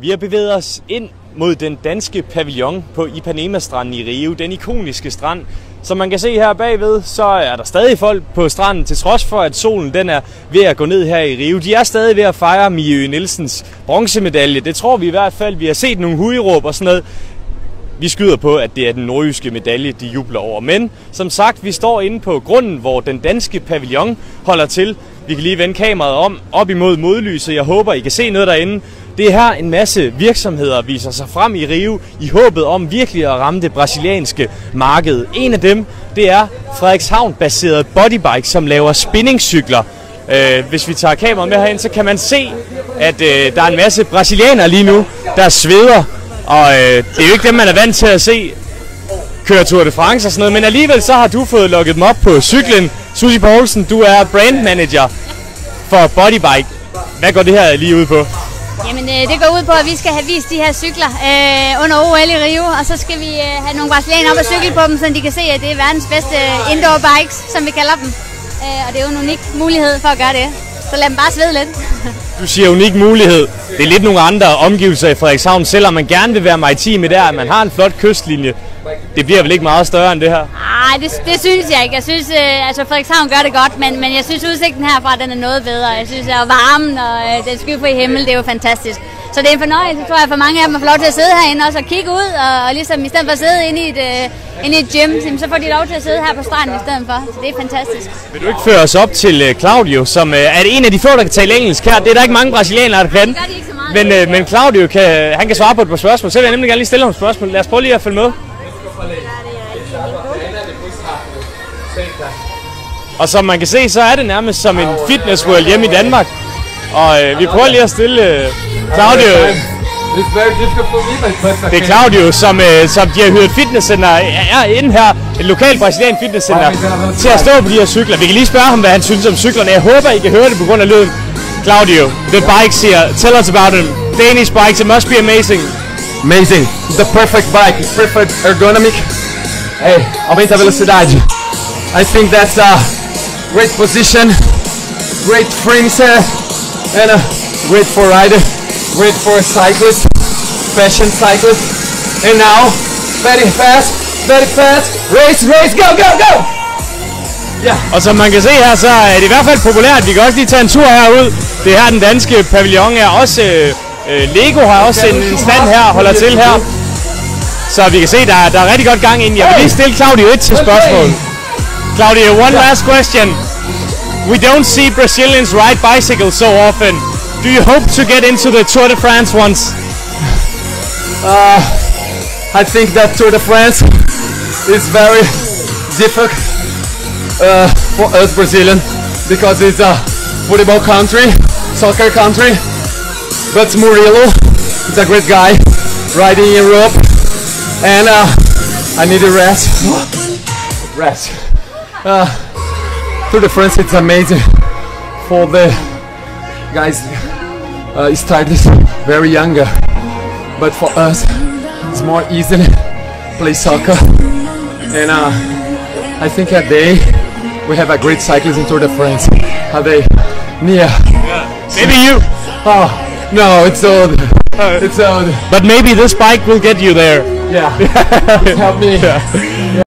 Vi har bevæget os ind mod den danske pavillon på Ipanema-stranden i Rio, den ikoniske strand. Som man kan se her bagved, så er der stadig folk på stranden, til trods for at solen den er ved at gå ned her i Rio. De er stadig ved at fejre Mie Ø Nielsens bronzemedalje. Det tror vi i hvert fald. Vi har set nogle huiråb og sådan noget. Vi skyder på, at det er den nordjyske medalje, de jubler over. Men som sagt, vi står inde på grunden, hvor den danske pavillon holder til. Vi kan lige vende kameraet op imod modlyset. Jeg håber, I kan se noget derinde. Det er her en masse virksomheder viser sig frem i Rio i håbet om virkelig at ramme det brasilianske marked. En af dem, det er Frederikshavn-baseret Bodybike, som laver spinningcykler. Hvis vi tager kameraet med herind, så kan man se, at der er en masse brasilianere lige nu, der sveder. Og det er jo ikke dem, man er vant til at se køre Tour de France og sådan noget, men alligevel så har du fået lukket dem op på cyklen. Susie Poulsen, du er brand manager for Bodybike. Hvad går det her lige ud på? Jamen det går ud på, at vi skal have vist de her cykler under OL i Rio, og så skal vi have nogle brasilianere op og cykle på dem, så de kan se, at det er verdens bedste indoor bikes, som vi kalder dem. Og det er jo en unik mulighed for at gøre det. Så lad dem bare svede lidt. Du siger unik mulighed. Det er lidt nogle andre omgivelser i Frederikshavn, selvom man gerne vil være maritim i der, at man har en flot kystlinje. Det bliver vel ikke meget større end det her? Nej, det synes jeg ikke. Jeg synes, altså Frederikshavn gør det godt, men jeg synes udsigten herfra, den er noget bedre. Jeg synes, at varmen og den skyfri himmel, det er jo fantastisk. Så det er en fornøjelse, tror jeg, for mange af dem at få lov til at sidde herinde også og kigge ud, og ligesom i stedet for at sidde inde i et gym, så får de lov til at sidde her på stranden i stedet for. Så det er fantastisk. Vil du ikke føre os op til Claudio, som er en af de få, der kan tale engelsk her? Det er der ikke mange brasilianere, der kan. Det gør de ikke så meget. Men Claudio, han kan svare på et par spørgsmål. Så vil jeg nemlig gerne lige stille ham et spørgsmål. Lad os prøve lige at følge med. Og som man kan se, så er det nærmest som en fitness world hjemme i Danmark. Og vi prøver lige at stille Claudio. Det er Claudio, som de har hyret fitnesscenter er inde her, et lokalt brasiliansk fitnesscenter, til at stå på de her cykler. Vi kan lige spørge ham, hvad han synes om cyklerne. Jeg håber, I kan høre det på grund af lyden. Claudio, the bikes here, tell us about them. Danish bikes, it must be amazing. Amazing. The perfect bike, perfect ergonomic. Hey, aumenta a velocidade. I think that's a great position, great frames and great for rider, great for cyclist, fashion cyclist. And now, very fast, race, go, go, go! Yeah. Og som man kan se her, så er det i hvert fald populært. Vi kan også lige tage en tur herud. Det her den danske pavillon er også, Lego har også en stand her, holder til her. Så vi kan se, der er rigtig godt gang ind. Jeg vil lige stille Claudio et til spørgsmål. Claudio, one last question. We don't see Brazilians ride bicycles so often. Do you hope to get into the Tour de France once? I think that Tour de France is very difficult for us Brazilians because it's a football country, soccer country. But Murilo is a great guy riding in Europe, and I need a rest. Tour de France, it's amazing for the guys started very younger, but for us it's more easy to play soccer, and I think a day we have a great cyclist in Tour de France. A day, Nia. Maybe you. Oh no, it's old. It's old. But maybe this bike will get you there. Yeah, help me. Yeah.